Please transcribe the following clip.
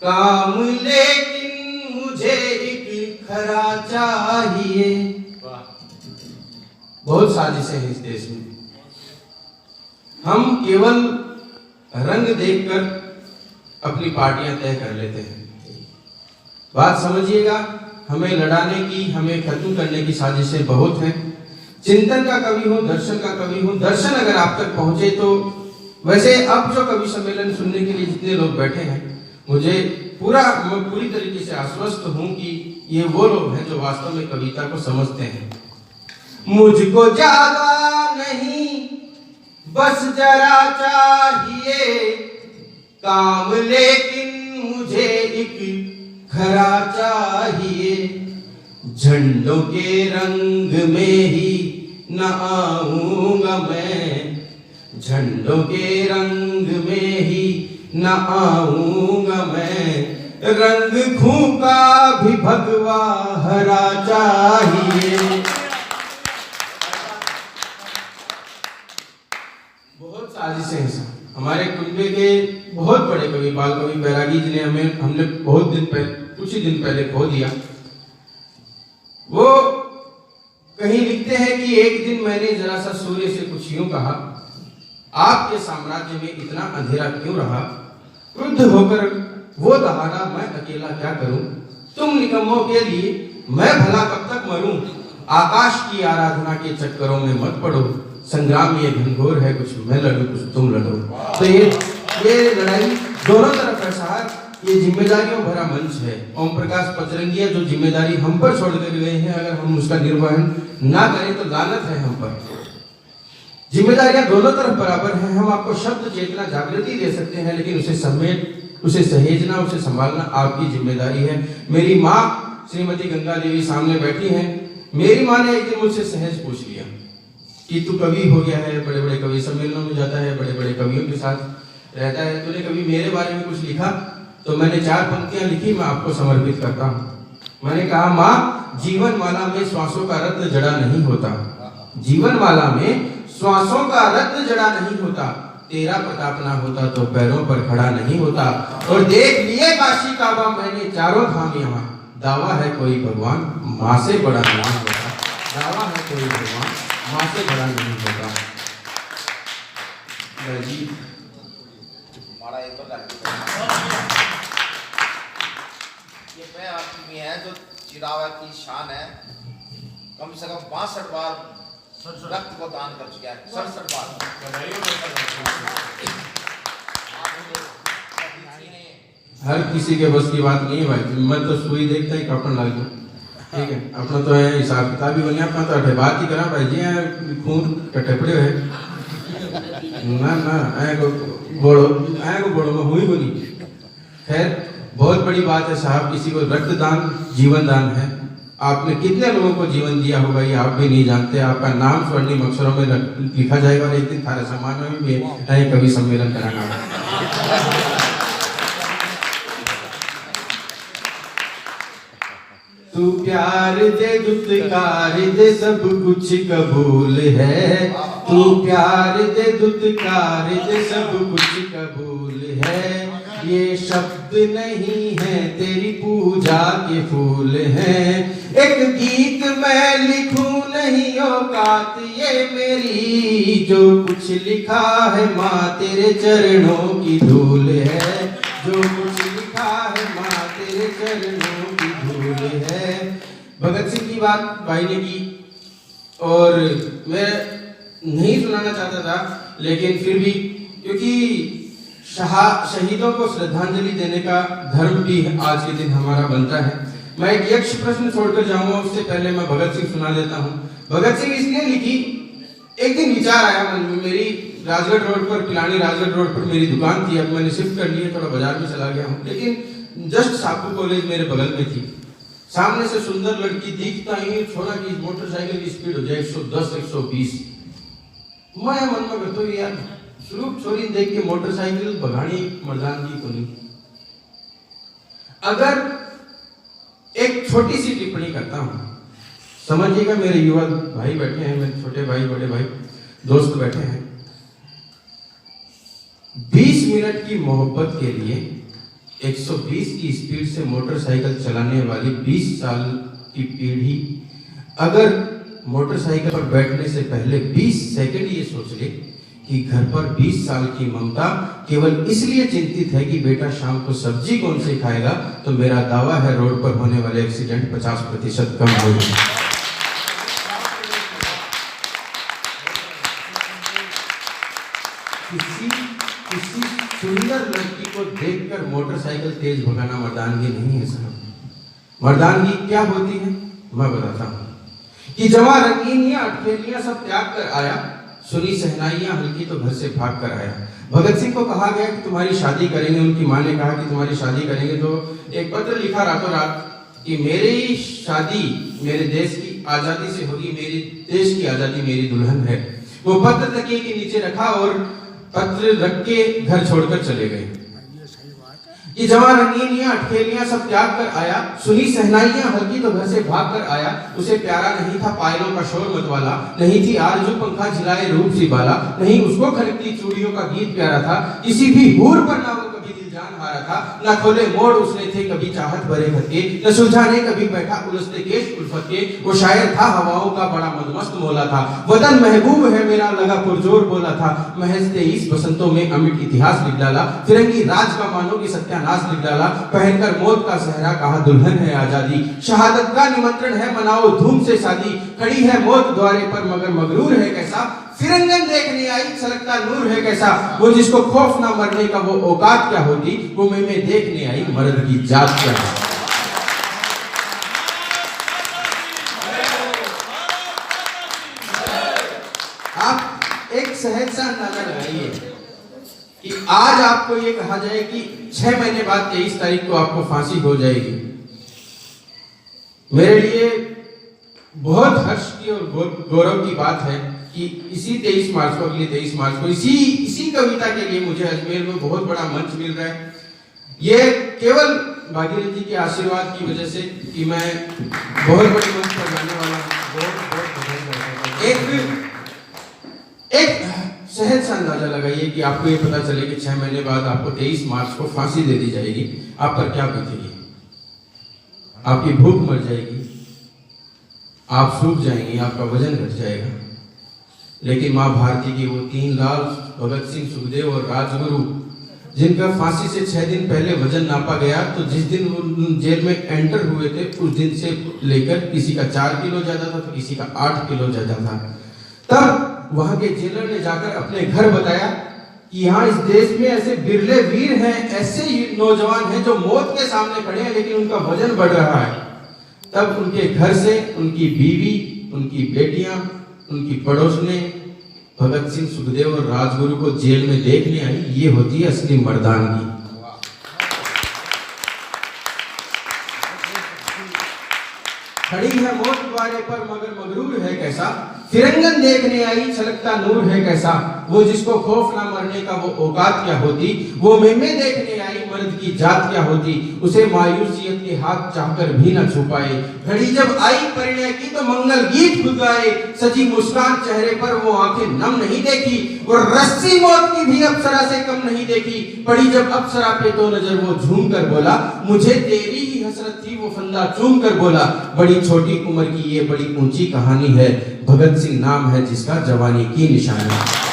काम लेकिन मुझे एक खरा चाहिए। बहुत साजिशें हैं इस देश में। हम केवल रंग देखकर अपनी पार्टियां तय कर लेते हैं। बात समझिएगा, हमें लड़ाने की, हमें खत्म करने की साजिशें बहुत हैं। चिंतन का कवि हूं, दर्शन का कवि हूं। दर्शन अगर आप तक पहुंचे तो, वैसे अब जो कवि सम्मेलन सुनने के लिए जितने लोग बैठे हैं, मुझे मैं पूरी तरीके से आश्वस्त हूं कि ये वो लोग हैं जो वास्तव में कविता को समझते हैं। मुझको ज्यादा नहीं बस जरा चाहिए, काम लेकिन मुझे एक खरा चाहिए। झंडों के रंग में ही न आऊंगा मैं, झंडों के रंग में ही न आऊंगा मैं। रंग खूं का भी भगवा हरा चाहिए। बहुत साजिशें हैं। हमारे कुनबे के बहुत बड़े कवि बाल कवि बैरागी जी ने हमने बहुत दिन पहले, कुछ ही दिन पहले खो दिया। वो कहीं लिखते हैं कि एक दिन मैंने जरा सा सूर्य से कुछ यूं कहा, आपके साम्राज्य में इतना अंधेरा क्यों रहा? क्रुद्ध होकर वो दहाड़ा, मैं अकेला क्या करूं? तुम निकम्मों के लिए मैं भला कब तक मरूं? आकाश की आराधना के चक्करों में मत पड़ो, संग्राम ये घनघोर है, कुछ मैं लड़ूं कुछ तुम लड़ो। तो ये लड़ाई दोनों तरफ है साहब। ये जिम्मेदारियों भरा मंच है। ओम प्रकाश पचरंगिया जो जिम्मेदारी हम पर छोड़ कर गए हैं, अगर हम उसका निर्वहन ना करें तो लानत है हम पर। जिम्मेदारियां दोनों तरफ बराबर हैं। हम आपको शब्द चेतना जागृति दे सकते हैं, लेकिन उसे समेट, उसे सहेजना, उसे संभालना आपकी जिम्मेदारी है। मेरी माँ श्रीमती गंगा देवी सामने बैठी हैं। मेरी माँ ने एक दिन मुझसे सहज पूछ लिया कि तू कवि हो गया है, बड़े बड़े कवि सम्मेलनों में जाता है, बड़े बड़े कवियों के साथ रहता है, तूने कभी मेरे बारे में कुछ लिखा? तो मैंने 4 पंक्तियां लिखी, मैं आपको समर्पित करता हूँ। मैंने कहा, माँ, जीवन माला में श्वासों का रत्न जड़ा नहीं होता, जीवन माला में श्वासों का रत्न जड़ा नहीं होता। तेरा प्रताप ना होता तो पैरों पर खड़ा नहीं होता। और देख लिए काशी काबा मैंने, चारों धाम यहाँ। दावा है कोई भगवान माँ से बड़ा नहीं होता, दावा है कोई भगवान माँ से बड़ा नहीं होता। जी ये आदमी है जो चिरावा की शान है, कम से कम 62 बार रक्त को दान कर चुका है। 67 बार। हर किसी के बस की बात नहीं है भाई। मैं तो सुई देखता ही कपड़ लग जाऊं, ठीक है। अपना तो है हिसाब किताब ही बनिया, अपना तो अठे बात ही करा भाई जी, खून कटे पड़े है ना ना, ऐ को बोलो में हुई बनी। खैर, बहुत बड़ी बात है साहब, किसी को रक्तदान जीवन दान है। आपने कितने लोगों को जीवन दिया होगा ये आप भी नहीं जानते। आपका नाम स्वर्णिम अक्षरों में लिखा जाएगा और एक दिन थारे सम्मान में भी कवि सम्मेलन कराना। तू प्यार दे दुत्कार दे सब कुछ कबूल है, तू प्यार दे दुत्कार दे सब कुछ कबूल है। ये शब्द नहीं है तेरी पूजा के फूल हैं। एक गीत मैं लिखूं नहीं औकात ये मेरी, जो कुछ लिखा है माँ तेरे चरणों की धूल है, जो कुछ लिखा है माँ तेरे चरणों की धूल है। भगत सिंह की बात भाई ने की और मैं नहीं सुनाना चाहता था, लेकिन फिर भी क्योंकि शहीदों को श्रद्धांजलि देने का धर्म भी आज के दिन हमारा बनता है। मैं एक यक्ष प्रश्न छोड़कर जाऊंगा, उससे पहले मैं भगत सिंह सुना देता हूँ। भगत सिंह इसलिए लिखी, एक दिन विचार आया मन में। मेरी राजगढ़ रोड पर, पिलानी राजगढ़ रोड पर मेरी दुकान थी, अब मैंने शिफ्ट कर ली है, थोड़ा बाजार में चला गया हूँ, लेकिन जस्ट साकू कॉलेज मेरे बगल में थी। सामने से सुंदर लड़की दिखता ही छोड़ा कि मोटरसाइकिल की स्पीड हो जाए 110 120। मैं मन में कहता हूँ यार शुरू छोरी देख के मोटरसाइकिल भगानी मर्दान की कोनी। अगर एक छोटी सी टिप्पणी करता हूं, समझिएगा, मेरे युवा भाई बैठे हैं, मेरे छोटे भाई, बड़े भाई, दोस्त बैठे हैं। 20 मिनट की मोहब्बत के लिए 120 की स्पीड से मोटरसाइकिल चलाने वाली 20 साल की पीढ़ी अगर मोटरसाइकिल पर बैठने से पहले 20 सेकंड ये सोच ले कि घर पर 20 साल की ममता केवल इसलिए चिंतित है कि बेटा शाम को सब्जी कौन से खाएगा, तो मेरा दावा है रोड पर होने वाले एक्सीडेंट 50% कम हो जाएंगे। किसी सुंदर लड़की को देखकर मोटरसाइकिल तेज भगाना मर्दानगी नहीं है साहब। मर्दानगी क्या होती है मैं बताता हूँ कि जवा रंगीनियां अठखेलियां सब त्याग कर आया, सुनी सहनाइयां हल्की तो घर से भाग कर आया। भगत सिंह को कहा गया कि तुम्हारी शादी करेंगे, उनकी मां ने कहा कि तुम्हारी शादी करेंगे, तो एक पत्र लिखा रातों रात कि मेरी शादी मेरे देश की आजादी से होगी, मेरे देश की आजादी मेरी दुल्हन है। वो पत्र तकिए के नीचे रखा और पत्र रख के घर छोड़कर चले गए। कि जवां रंगीनियां अठखेलियां सब त्याग कर आया, सुनी सहनाइयां हल्की तो घर से भाग कर आया। उसे प्यारा नहीं था पायलों का शोर मतवाला, नहीं थी आरज़ू पंखा झिलाए रूप सी बाला, नहीं उसको खनकती चूड़ियों का गीत प्यारा था, किसी भी हूर पर ना वो कभी दिल जान हारा था। ना खोले मोड़ उसने थे कभी चाहत भरे खतके, न सुलझाने कभी बैठा उलझते केश उल्फत के। वो शायर था हवाओं का बड़ा मदमस्त मौला था, वतन महबूब है मेरा लगा पुरजोर बोला था। महज 23 बसंतों में अमिट इतिहास लिख डाला, फिरंगी राज का मानो की सत्यानाश लिख डाला। पहनकर मौत का सहरा कहा दुल्हन है आजादी, शहादत का निमंत्रण है मनाओ धूम से शादी। खड़ी है मौत द्वारे पर मगर मगरूर है कैसा, फिरंगन देखने आई छलकता नूर है कैसा। वो जिसको खौफ ना मरने का वो औकात क्या होती, वो मैं देखने आई मर्द की जात क्या है। आप एक सहज सा अंदाजा लगाइए कि आज आपको ये कहा जाए कि 6 महीने बाद 23 तारीख को आपको फांसी हो जाएगी। मेरे लिए बहुत हर्ष की और गौरव की बात है कि इसी 23 मार्च को, अगले 23 मार्च को इसी कविता के लिए मुझे अजमेर में बहुत बड़ा मंच मिल रहा है। ये केवल भागीरथी जी के आशीर्वाद की वजह से कि मैं बहुत बड़े मंच पर जाने वाला हूँ। एक सहज सा अंदाजा लगाइए कि आपको ये पता चले कि 6 महीने बाद आपको 23 मार्च को फांसी दे दी जाएगी, आप पर क्या बीतेगी। आपकी भूख मर जाएगी, आप सूख जाएंगे, आपका वजन घट जाएगा। लेकिन माँ भारती की वो 3 लाल भगत सिंह, सुखदेव और राजगुरु जिनका फांसी से 6 दिन पहले वजन नापा गया, तो जिस दिन वो जेल में एंटर हुए थे उस दिन से लेकर किसी का 4 किलो ज्यादा था तो किसी का 8 किलो ज्यादा था। तब वहां के जेलर ने जाकर अपने घर बताया कि यहाँ इस देश में ऐसे बिरले वीर हैं, ऐसे नौजवान हैं जो मौत के सामने खड़े हैं लेकिन उनका वजन बढ़ रहा है। तब उनके घर से उनकी बीवी, उनकी बेटियां, उनकी पड़ोसने भगत सिंह, सुखदेव और राजगुरु को जेल में देखने आई। ये होती है असली मर्दानगी। खड़ी है मौत द्वारे पर मगर मगरूर है कैसा, फिरंगन देखने आई छलकता नूर है कैसा। वो जिसको खौफ ना मरने का वो औकात क्या होती, वो मैं देखने आई मर्द की जात क्या होती। उसे मायूसियत के हाथ चाहकर भी न छू पाए, घड़ी जब आई परिणय की तो मंगल गीत खुद गाए। सजी मुस्कान चेहरे पर वो आंखें नम नहीं देखी, वो रस्सी मौत की भी अप्सरा से कम नहीं देखी। पड़ी जब अप्सरा पे तो नजर वो झूम कर बोला, मुझे तेरी ही हसरत थी। वो फंदा चूम कर बोला, बड़ी छोटी उम्र की ये बड़ी ऊंची कहानी है। भगत सिंह नाम है जिसका जवानी की निशानी।